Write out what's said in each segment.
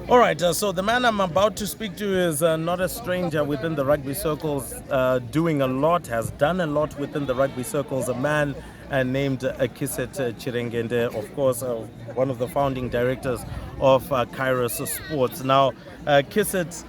All right, so the man I'm about to speak to is not a stranger within the rugby circles, doing a lot, has done a lot within the rugby circles. A man named Kisset Chirengende, of course, one of the founding directors of Kyros Sports. Now, Kisset,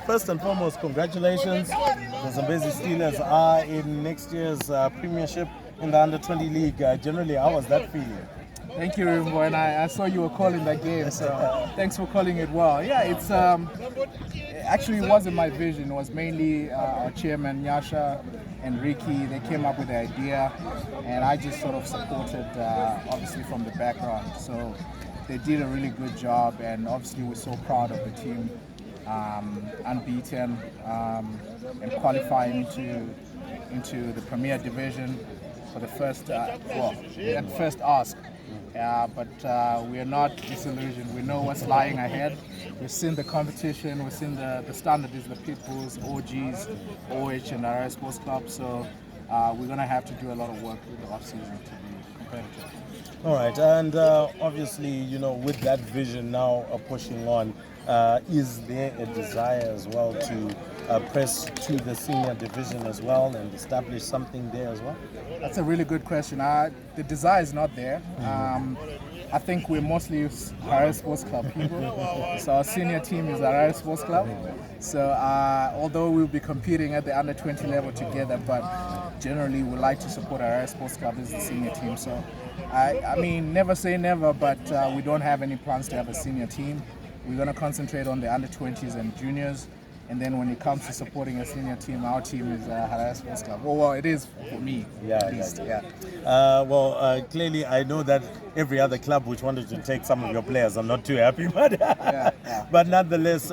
first and foremost, congratulations. The Zambezi Steelers are in next year's premiership in the Under-20 League. Generally, how was that feeling? Thank you, Rimbo, and I saw you were calling that game, so thanks for calling it well. Yeah, it's actually it wasn't my vision. It was mainly our chairman Nyasha and Ricky. They came up with the idea, and I just sort of supported, obviously from the background. So they did a really good job, and obviously we're so proud of the team, unbeaten, and qualifying into the Premier Division for the first first ask. But we are not disillusioned. We know what's lying ahead. We've seen the competition. We've seen the standard is the Pitbulls, OGs, OH, and RS Sports Club. So we're going to have to do a lot of work with the off-season to be competitive. All right, and obviously, with that vision now pushing on, is there a desire as well to press to the senior division as well and establish something there as well? That's a really good question. The desire is not there. I think we're mostly RS Sports Club people. So our senior team is RS Sports Club. So although we'll be competing at the under-20 level together, but generally we like to support RS Sports Club as the senior team. So I mean, never say never, but we don't have any plans to have a senior team. We're going to concentrate on the under-20s and juniors. And then when it comes to supporting a senior team, our team is RS Sports Club. Well, it is for me, at least. Clearly, I know that every other club which wanted to take some of your players are not too happy, but but nonetheless,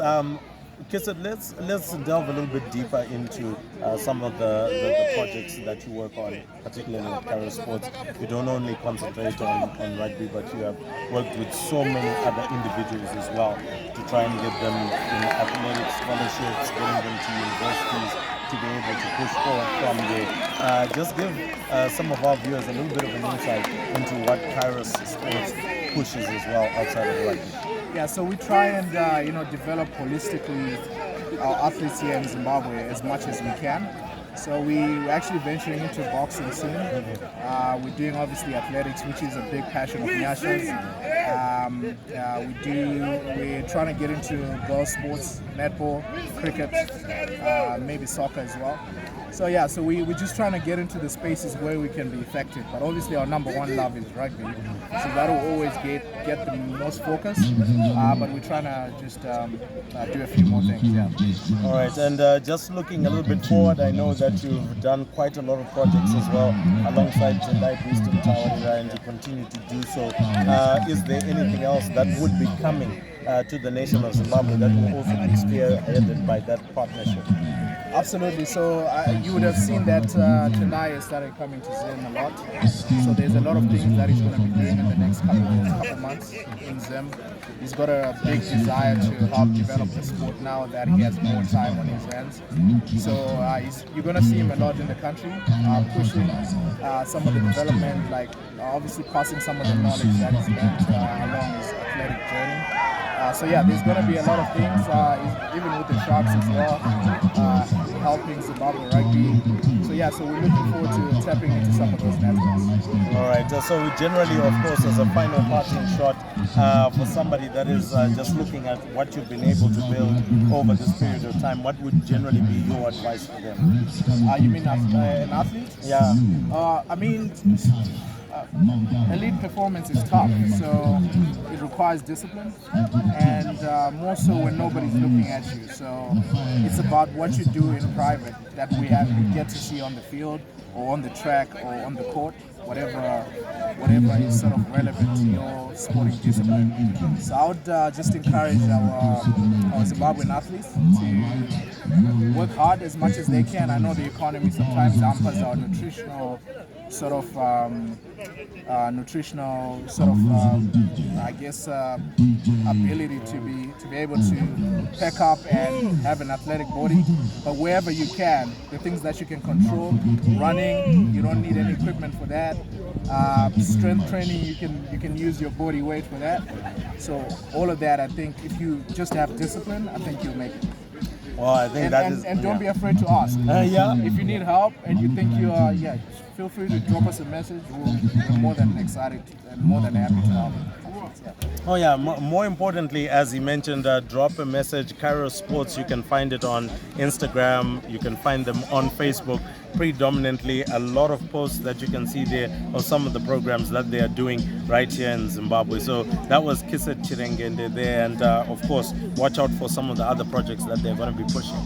Kisset, let's delve a little bit deeper into some of the projects that you work on, particularly with Kyros Sports. You don't only concentrate on rugby, but you have worked with so many other individuals as well to try and get them in athletic scholarships, getting them to universities to be able to push forward from there. Just give some of our viewers a little bit of an insight into what Kyros Sports pushes as well outside of rugby. Yeah, so we try and develop holistically our athletes here in Zimbabwe as much as we can. So we're actually venturing into boxing soon. We're doing obviously athletics, which is a big passion of Nyasha's. We're trying to get into girls sports, netball, cricket, maybe soccer as well. So yeah, so we're just trying to get into the spaces where we can be effective. But obviously our number one love is rugby, so that will always get the most focus. But we're trying to just do a few more things. Yeah. All right, and just looking a little bit forward, I know that you've done quite a lot of projects as well alongside Tendai Beast and Tawarira, and you continue to do so. Is there anything else that would be coming to the nation of Zimbabwe that will also be spearheaded by that partnership? Absolutely. So you would have seen that Tendai has started coming to Zim a lot. So there's a lot of things that he's going to be doing in the next couple months in Zim. He's got a big desire to help develop the sport now that he has more time on his hands. So you're going to see him a lot in the country, pushing some of the development, like obviously passing some of the knowledge that he's learned along his athletic journey. So yeah, there's going to be a lot of things, even with the Sharks as well, helping Zimbabwe rugby. So yeah, so we're looking forward to tapping into some of those networks. All right, so generally, of course, as a final parting shot, for somebody that is just looking at what you've been able to build over this period of time, what would generally be your advice for them? You mean an athlete? Yeah. I mean, elite performance is tough, so it requires discipline, and more so when nobody's looking at you. So it's about what you do in private that we get to see on the field or on the track or on the court, whatever is sort of relevant to your sporting discipline. So I would just encourage our Zimbabwean athletes to work hard as much as they can. I know the economy sometimes hampers our nutritional ability to be able to pack up and have an athletic body. But wherever you can, the things that you can control, running, you don't need any equipment for that. strength training, you can use your body weight for that. So all of that, I think, if you just have discipline, I think you'll make it. Well, I think And don't be afraid to ask. Yeah. If you need help and you think you are, feel free to drop us a message. We're more than excited and more than happy to help. Yeah. Oh yeah, more importantly, as he mentioned, drop a message. Kyros Sports, you can find it on Instagram, you can find them on Facebook. Predominantly a lot of posts that you can see there of some of the programs that they are doing right here in Zimbabwe. So that was Kisset Chirengende there, and of course watch out for some of the other projects that they're going to be pushing.